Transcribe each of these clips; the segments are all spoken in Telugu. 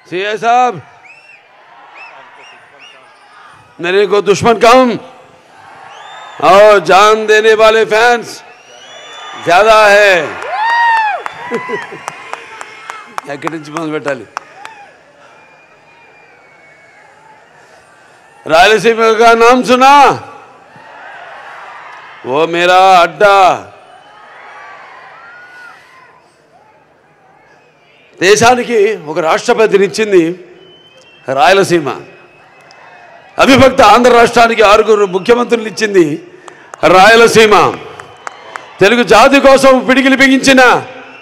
सीए साहब, मेरे को दुश्मन कम और जान देने वाले फैंस ज्यादा है। ఎక్కడి నుంచి మొదలు పెట్టాలి? रायलसीमा का नाम सुना? वो मेरा अड्डा। దేశానికి ఒక రాష్ట్రపతినిచ్చింది రాయలసీమ. అవిభక్త ఆంధ్ర రాష్ట్రానికి 6 ముఖ్యమంత్రులు ఇచ్చింది రాయలసీమ. తెలుగు జాతి కోసం పిడికిలి బిగించిన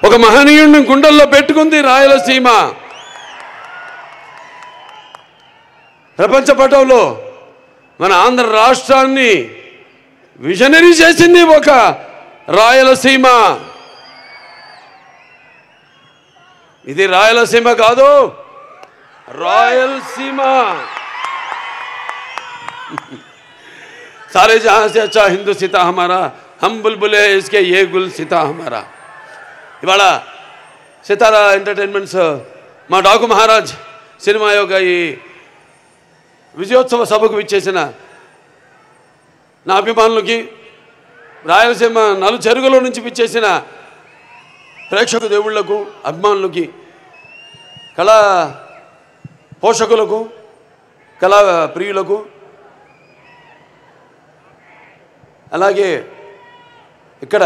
ఒక మహనీయుడిని గుండెల్లో పెట్టుకుంది రాయలసీమ. ప్రపంచ పటంలో మన ఆంధ్ర రాష్ట్రాన్ని విజనరీ చేసింది ఒక రాయలసీమ. ఇది రాయలసీమ కాదు, రాయలసీమ. सारे जहां से अच्छा हिंदू सीता हमारा, हम बुलबुले इसके ये गुल सीता हमारा. ఇవాళ సితారా ఎంటర్టైన్మెంట్స్ మా డాకు మహారాజ్ సినిమా యొక్క ఈ విజయోత్సవ సభకు విచ్చేసిన నా అభిమానులకి, రాయలసీమ నలుచెరుగుల నుంచి విచ్చేసిన ప్రేక్షక దేవుళ్లకు, అభిమానులకి, కళా పోషకులకు, కళా ప్రియులకు, అలాగే ఇక్కడ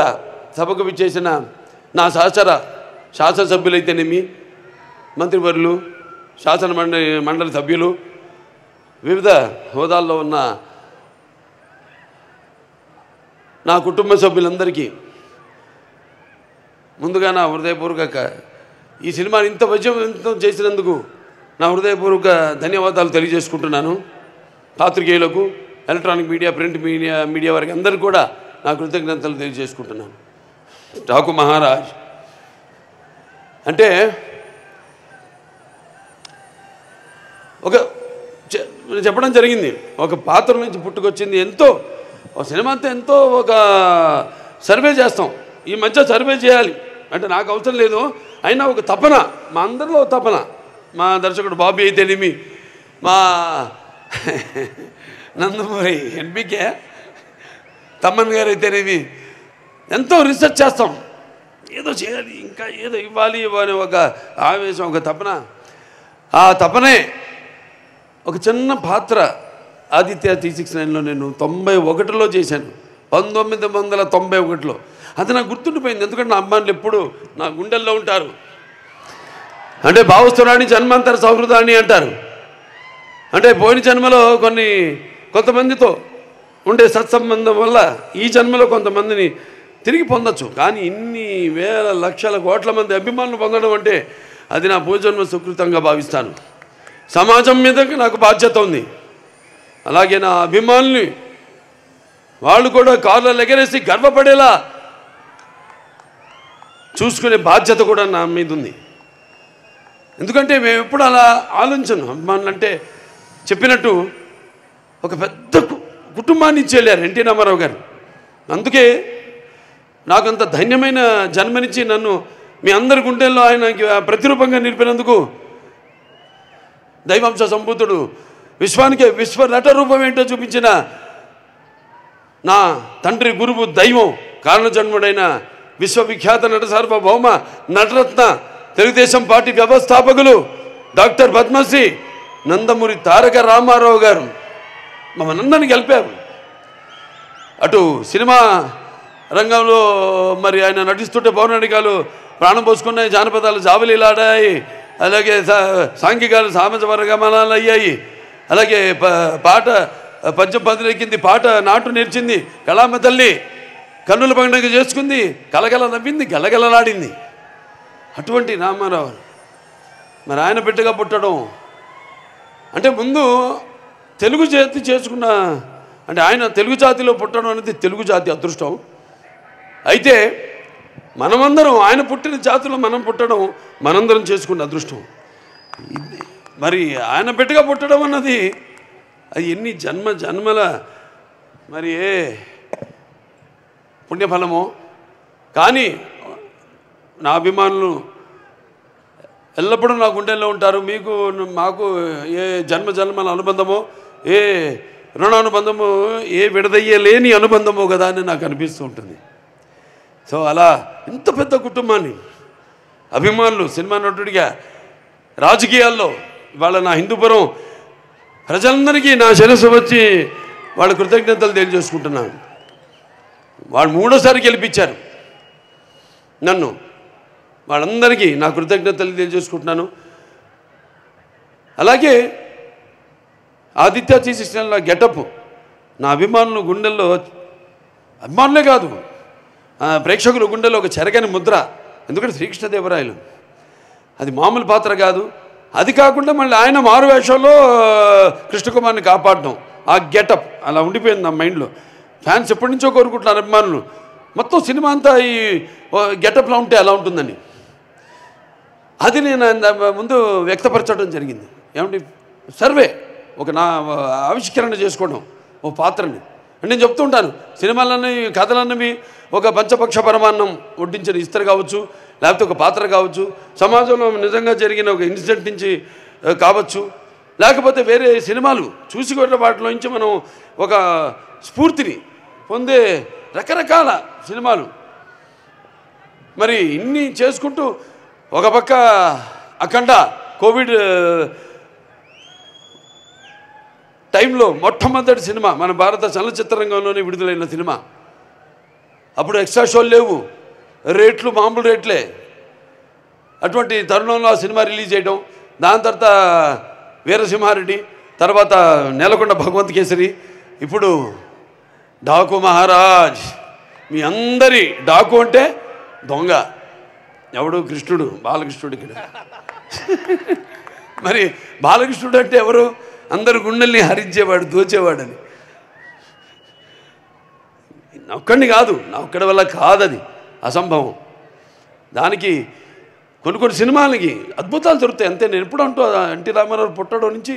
సభకు విచ్చేసిన నా సహచర శాసనసభ్యులైతేనేమి, మంత్రివర్యులు, శాసన మండలి సభ్యులు, వివిధ హోదాల్లో ఉన్న నా కుటుంబ సభ్యులందరికీ ముందుగా నా హృదయపూర్వక ఈ సినిమాని ఇంత విజయవంతం చేసినందుకు నా హృదయపూర్వక ధన్యవాదాలు తెలియజేసుకుంటున్నాను. పాత్రికేయులకు, ఎలక్ట్రానిక్ మీడియా, ప్రింట్ మీడియా వారికి అందరికీ కూడా నా కృతజ్ఞతలు తెలియజేసుకుంటున్నాను. డాకు మహారాజ్ అంటే ఒక చెప్పడం జరిగింది, ఒక పాత్ర నుంచి పుట్టుకొచ్చింది. ఎంతో ఒక సినిమా అంతా ఎంతో ఒక సర్వే చేస్తాం. ఈ మధ్య సర్వే చేయాలి అంటే నాకు అవసరం లేదు, అయినా ఒక తపన, మా అందరిలో తపన. మా దర్శకుడు బాబీ అయితేనేమి, మా నందమూరి ఎన్బికే తమ్మన్ గారు అయితేనేమి, ఎంతో రీసెర్చ్ చేస్తాం. ఏదో చేయాలి, ఇంకా ఏదో ఇవ్వాలి అనే ఒక ఆవేశం, ఒక తపన. ఆ తపనే ఒక చిన్న పాత్ర ఆదిత్య 369లో నేను 91లో చేశాను, 1991లో. అది నాకు గుర్తుండిపోయింది, ఎందుకంటే నా అమ్మాయిలు ఎప్పుడు నా గుండెల్లో ఉంటారు. అంటే భావస్తురాణి జన్మాంతర సౌహృదాన్ని అంటారు. అంటే పోయిన జన్మలో కొంతమందితో ఉండే సత్సంబంధం వల్ల ఈ జన్మలో కొంతమందిని తిరిగి పొందొచ్చు. కానీ ఇన్ని వేల లక్షల కోట్ల మంది అభిమానులు పొందడం అంటే అది నా పూర్వజన్మ సుకృతంగా భావిస్తాను. సమాజం మీద నాకు బాధ్యత ఉంది. అలాగే నా అభిమానుల్ని వాళ్ళు కూడా కార్లలో ఎగరేసి గర్వపడేలా చూసుకునే బాధ్యత కూడా నా మీద ఉంది. ఎందుకంటే మేము ఎప్పుడు అలా ఆలోచించను. అభిమానులు అంటే చెప్పినట్టు ఒక పెద్ద కుటుంబాన్ని ఇచ్చి వెళ్ళారు ఎన్టీ రామారావు గారు. అందుకే నాకంత ధన్యమైన జన్మనిచ్చి నన్ను మీ అందరి గుండెల్లో ఆయనకి ప్రతిరూపంగా నిలిపినందుకు దైవాంశ సంభూతుడు, విశ్వానికి విశ్వ నట రూపం ఏంటో చూపించిన నా తండ్రి, గురువు, దైవం, కారణజన్ముడైన విశ్వవిఖ్యాత నట సార్వభౌమ నటరత్న తెలుగుదేశం పార్టీ వ్యవస్థాపకులు డాక్టర్ పద్మశ్రీ నందమూరి తారక రామారావు గారు మమ్మల్ని గెలిపారు. అటు సినిమా రంగంలో మరి ఆయన నటిస్తుంటే పౌరాణికాలు ప్రాణం పోసుకున్నాయి, జానపదాలు జాబిలీలాడాయి, అలాగే సాంఘికాలు సామజవర్గమనాలు అయ్యాయి, అలాగే పాట పద్యం పదిలెక్కింది, పాట నాటు నేర్చింది, కళామ తల్లి కన్నుల పండుగ చేసుకుంది, కలగల నవ్వింది, గలగలలాడింది. అటువంటి రామారావు మరి ఆయన బిడ్డగా పుట్టడం అంటే ముందు తెలుగు జాతి చేసుకున్న, అంటే ఆయన తెలుగు జాతిలో పుట్టడం అనేది తెలుగు జాతి అదృష్టం. అయితే మనమందరం ఆయన పుట్టిన జాతిలో మనం పుట్టడం మనందరం చేసుకున్న అదృష్టం. మరి ఆయన బిడ్డగా పుట్టడం అన్నది అది ఎన్ని జన్మల మరి ఏ పుణ్యఫలమో. కానీ నా అభిమానులు ఎల్లప్పుడూ నా గుండెల్లో ఉంటారు. మీకు మాకు ఏ జన్మల అనుబంధమో, ఏ రుణానుబంధము, ఏ విడదయ్యలేని అనుబంధమో కదా అని నాకు అనిపిస్తూ ఉంటుంది. సో అలా ఇంత పెద్ద కుటుంబాన్ని, అభిమానులు, సినిమా నటుడిగా, రాజకీయాల్లో ఇవాళ నా హిందూపురం ప్రజలందరికీ నా శిరస్సు వచ్చి వాళ్ళ కృతజ్ఞతలు తెలియజేసుకుంటున్నాను. వాళ్ళు 3వ సారి గెలిపించారు నన్ను. వాళ్ళందరికీ నా కృతజ్ఞతలు తెలియజేసుకుంటున్నాను. అలాగే ఆదిత్య శ్రీకృష్ణ గెటప్ నా అభిమానులు గుండెల్లో, అభిమానులే కాదు ప్రేక్షకుల గుండెల్లో ఒక చెరగని ముద్ర. ఎందుకంటే శ్రీకృష్ణదేవరాయలు అది మామూలు పాత్ర కాదు. అది కాకుండా మళ్ళీ ఆయన మారు వేషంలో కృష్ణకుమార్ని కాపాడడం, ఆ గెటప్ అలా ఉండిపోయింది నా మైండ్లో. ఫ్యాన్స్ ఎప్పటి నుంచో కోరుకుంటున్నారు అభిమానులు, మొత్తం సినిమా అంతా ఈ గెటప్లో ఉంటే ఎలా ఉంటుందని. అది నేను ముందు వ్యక్తపరచడం జరిగింది. ఏమంటే సర్వే ఒక నా ఆవిష్కరణ చేసుకోవడం ఓ పాత్రని. అంటే నేను చెప్తూ ఉంటాను, సినిమాలన్నీ కథలన్నవి ఒక పంచపక్ష పరమాన్నం వడ్డించిన ఇస్తరు కావచ్చు, లేకపోతే ఒక పాత్ర కావచ్చు, సమాజంలో నిజంగా జరిగిన ఒక ఇన్సిడెంట్ నుంచి కావచ్చు, లేకపోతే వేరే సినిమాలు చూసి కొట్టిన వాటిలో నుంచి మనం ఒక స్ఫూర్తిని పొందే రకరకాల సినిమాలు. మరి ఇన్ని చేసుకుంటూ ఒక పక్క అఖండ కోవిడ్ టైంలో మొట్టమొదటి సినిమా మన భారత చలనచిత్ర రంగంలోనే విడుదలైన సినిమా. అప్పుడు ఎక్స్ట్రా షోలు లేవు, రేట్లు మామూలు రేట్లే. అటువంటి తరుణంలో ఆ సినిమా రిలీజ్ చేయడం, దాని తర్వాత వీరసింహారెడ్డి, తర్వాత నేలకొండ భగవంత్ కేసరి, ఇప్పుడు డాకు మహారాజ్. మీ అందరి డాకు అంటే దొంగ ఎవడు? కృష్ణుడు, బాలకృష్ణుడు. ఇక్కడ మరి బాలకృష్ణుడు అంటే ఎవరు? అందరు గుండెల్ని హరించేవాడు, దోచేవాడని. నా ఒక్కడిని కాదు, నా ఒక్కడి వల్ల కాదది, అసంభవం. దానికి కొన్ని సినిమాలకి అద్భుతాలు దొరుకుతాయి అంతే. నేను ఎప్పుడు అంటూ ఎన్టీ రామారావు పుట్టడం నుంచి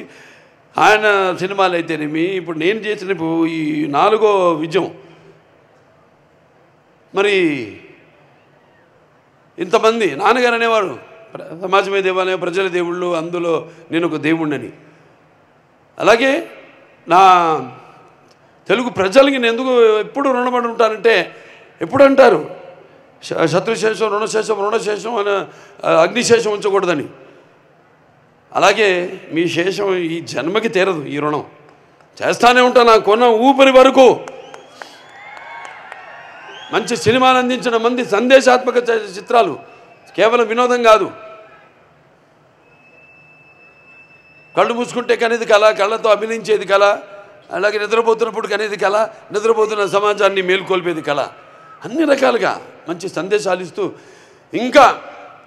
ఆయన సినిమాలు అయితేనేమి, ఇప్పుడు నేను చేసిన ఈ 4వ విజయం, మరి ఇంతమంది నాన్నగారు అనేవారు సమాజమే దేవాలయం, ప్రజల దేవుళ్ళు, అందులో నేను ఒక దేవుణ్ణని. అలాగే నా తెలుగు ప్రజలకి నేను ఎందుకు ఎప్పుడు రుణపడి ఉంటానంటే, ఎప్పుడు అంటారు శత్రుశేషం రుణశేషం అని, అగ్నిశేషం ఉంచకూడదని. అలాగే మీ శేషం ఈ జన్మకి తీరదు, ఈ రుణం చేస్తానే ఉంటాను నా కొన్న ఊపిరి వరకు. మంచి సినిమాలు అందించిన మంది, సందేశాత్మక చిత్రాలు, కేవలం వినోదం కాదు. కళ్ళు మూసుకుంటే కనేది కళ, కళ్ళతో అభినయించేది కళ, అలాగే నిద్రపోతున్నప్పుడు కనేది కళ, నిద్రపోతున్న సమాజాన్ని మేల్కొల్పేది కళ. అన్ని రకాలుగా మంచి సందేశాలు ఇస్తూ ఇంకా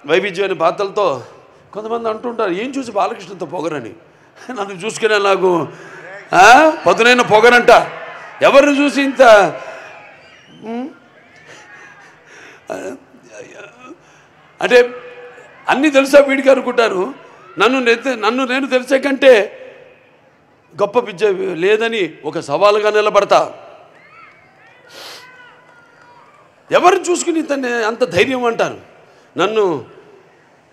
వైవిధ్యమైన పాత్రలతో. కొంతమంది అంటుంటారు, ఏం చూసి బాలకృష్ణతో పొగరని. నన్ను చూసుకునే నాకు పదునైన పొగరంట. ఎవరిని చూసి ఇంత అంటే అన్నీ తెలుసా వీడికి అనుకుంటారు. నన్ను నేను తెలిసే కంటే గొప్ప పిచ్చ లేదని ఒక సవాలుగా నిలబడతా. ఎవరిని చూసుకుని తను అంత ధైర్యం అంటారు. నన్ను,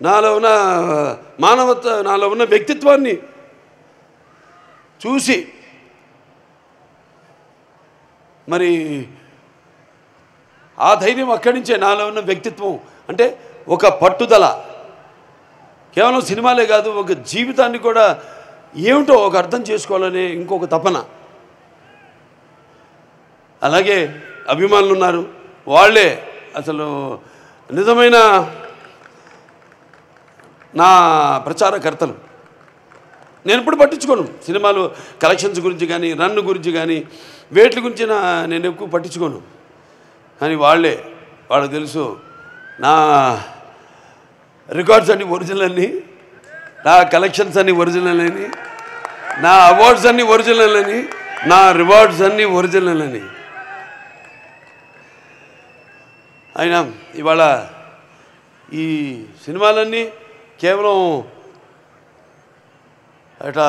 నాలో ఉన్న మానవత్వ, నాలో ఉన్న వ్యక్తిత్వాన్ని చూసి మరి ఆ ధైర్యం అక్కడి నుంచే. నాలో ఉన్న వ్యక్తిత్వం అంటే ఒక పట్టుదల, కేవలం సినిమాలే కాదు, ఒక జీవితాన్ని కూడా ఏమిటో ఒక అర్థం చేసుకోవాలనే ఇంకొక తపన. అలాగే అభిమానులు ఉన్నారు, వాళ్ళే అసలు నిజమైన నా ప్రచారకర్తలు. నేను ఎప్పుడు పట్టించుకోను సినిమాలు కలెక్షన్స్ గురించి కానీ, రన్ గురించి కానీ, వేట్ల గురించి నేను ఎక్కువ పట్టించుకోను. కానీ వాళ్ళకు తెలుసు నా రికార్డ్స్ అన్నీ ఒరిజినల్ అని, నా కలెక్షన్స్ అన్నీ ఒరిజినల్ అని, నా అవార్డ్స్ అన్నీ ఒరిజినల్ అని, నా రివార్డ్స్ అన్నీ ఒరిజినల్ అని. అయినా ఇవాళ ఈ సినిమాలన్నీ కేవలం అట్లా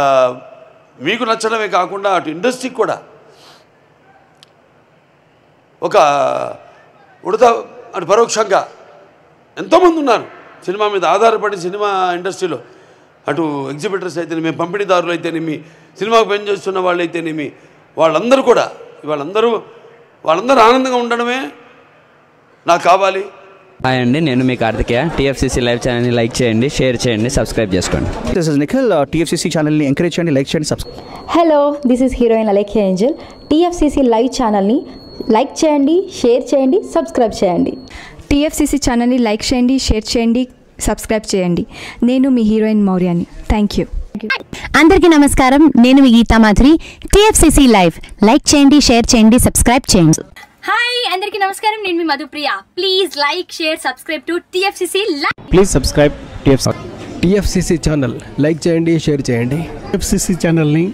మీకు నచ్చడమే కాకుండా అటు ఇండస్ట్రీకి కూడా ఒక ఉడత అటు పరోక్షంగా ఎంతోమంది ఉన్నారు సినిమా మీద ఆధారపడి సినిమా ఇండస్ట్రీలో అటు ఎగ్జిబిటర్స్ అయితేనేమి, పంపిణీదారులు అయితేనేమి, సినిమాకు పనిచేస్తున్న వాళ్ళు అయితేనేమి, వాళ్ళందరూ కూడా వాళ్ళందరూ ఆనందంగా ఉండడమే నాకు కావాలి. హాయ్ అండి, నేను మీ కార్తికేయ. టీఎఫ్సీసీ లైవ్ ఛానల్ని లైక్ చేయండి, షేర్ చేయండి, సబ్స్క్రైబ్ చేసుకోండి. This is Nikhil. టీఎఫ్సీసీ ఛానల్ని ఎంకరేజ్ చేయండి, లైక్ చేయండి, subscribe. Hello, this is heroine Alekhya Angel. TFCC live ఛానల్ని లైక్ చేయండి, షేర్ చేయండి, సబ్స్క్రైబ్ చేయండి. టీఎఫ్సీసీ ఛానల్ని లైక్ చేయండి, షేర్ చేయండి, సబ్స్క్రైబ్ చేయండి. నేను మీ హీరోయిన్ మౌర్యాని. Thank you. అందరికీ నమస్కారం, నేను మీ Geetha Madhuri. TFCC live like చేయండి, షేర్ చేయండి, సబ్స్క్రైబ్ చేయండి. హాయ్ అందరికీ నమస్కారం, నేను మీ Madhupriya. Please like, share, subscribe to TFCC live. Please subscribe TFCC channel like చేయండి, షేర్ చేయండి. టీఎఫ్సీసీ ఛానల్ని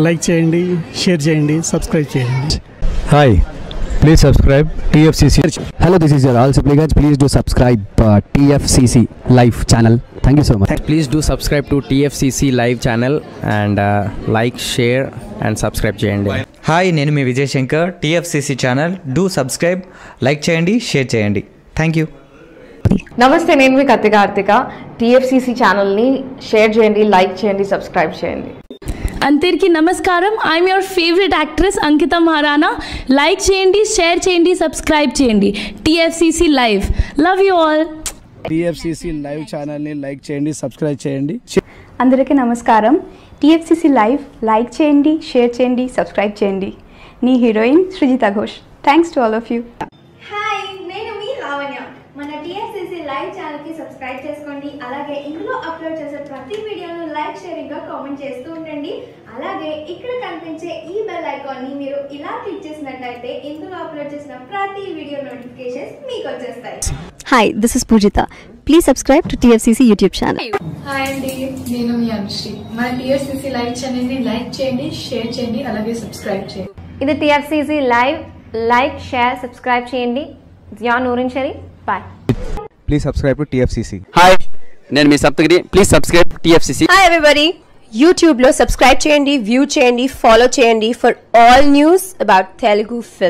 లైక్ చేయండి, షేర్ చేయండి, సబ్స్క్రైబ్ చేయండి. Hi, please subscribe TFCC. Hello, this is your all supplicants. Please do subscribe TFCC live channel. Thank you so much. Please do subscribe to TFCC live channel and like, share and subscribe చేయండి. హాయ్, నేను మీ Vijay Shankar. TFCC channel do subscribe, like చేయండి, షేర్ చేయండి. Thank you. నమస్తే, నేను మీ కార్తిక. టీఎఫ్సీసీ ఛానల్ని షేర్ చేయండి, లైక్ చేయండి, సబ్స్క్రైబ్ చేయండి. అందరికీ నమస్కారం, I'm your favourite actress Ankita Maharana. Like చేయండి, షేర్ చేయండి, సబ్స్క్రైబ్ చేయండి. TFCC live. Love you all. TFCC live ఛానల్ని లైక్ చేయండి, సబ్స్క్రైబ్ చేయండి. అందరికీ నమస్కారం, టీఎఫ్సీసీ లైవ్ లైక్ చేయండి, షేర్ చేయండి, సబ్స్క్రైబ్ చేయండి. నీ heroine Srujitha Ghosh. Thanks to all of you. Hi, నేను మీ లావణ్య. మన టీఎఫ్సీసీ లైవ్ ఛానల్కి సబ్స్క్రైబ్ చేసుకోండి. అలాగే ఇందులో అప్లోడ్ చేసే ప్రతి వీడియోను లైక్, షేరింగ్గా కామెంట్ చేస్తూ ఉండండి. అలాగే ఇక్కడ కనిపించే ఈ బెల్ ఐకాన్ని మీరు ఇలా క్లిక్ చేసినట్లయితే ఇందులో అప్లోడ్ చేసిన ప్రతి వీడియో నోటిఫికేషన్స్ మీకు వచ్చేస్తాయి. Hi, this is Pujitha. Please subscribe to TFCC YouTube channel. Hi అండి, నేను మీ అనుశ్రీ. మన టీఎఫ్సీసీ లైవ్ ఛానల్ని లైక్ చేయండి, షేర్ చేయండి, అలాగే సబ్స్క్రైబ్ చేయండి. ఇది TFCC live. Like, share, subscribe చేయండి. Zia Noorin Sharif. Bye. Please subscribe to TFCC. Hi, నేను మీ Saptagiri. Please subscribe TFCC. Hi everybody, యూట్యూబ్లో సబ్స్క్రైబ్ చేయండి, వ్యూ చేయండి, ఫాలో చేయండి for all news about Telugu film.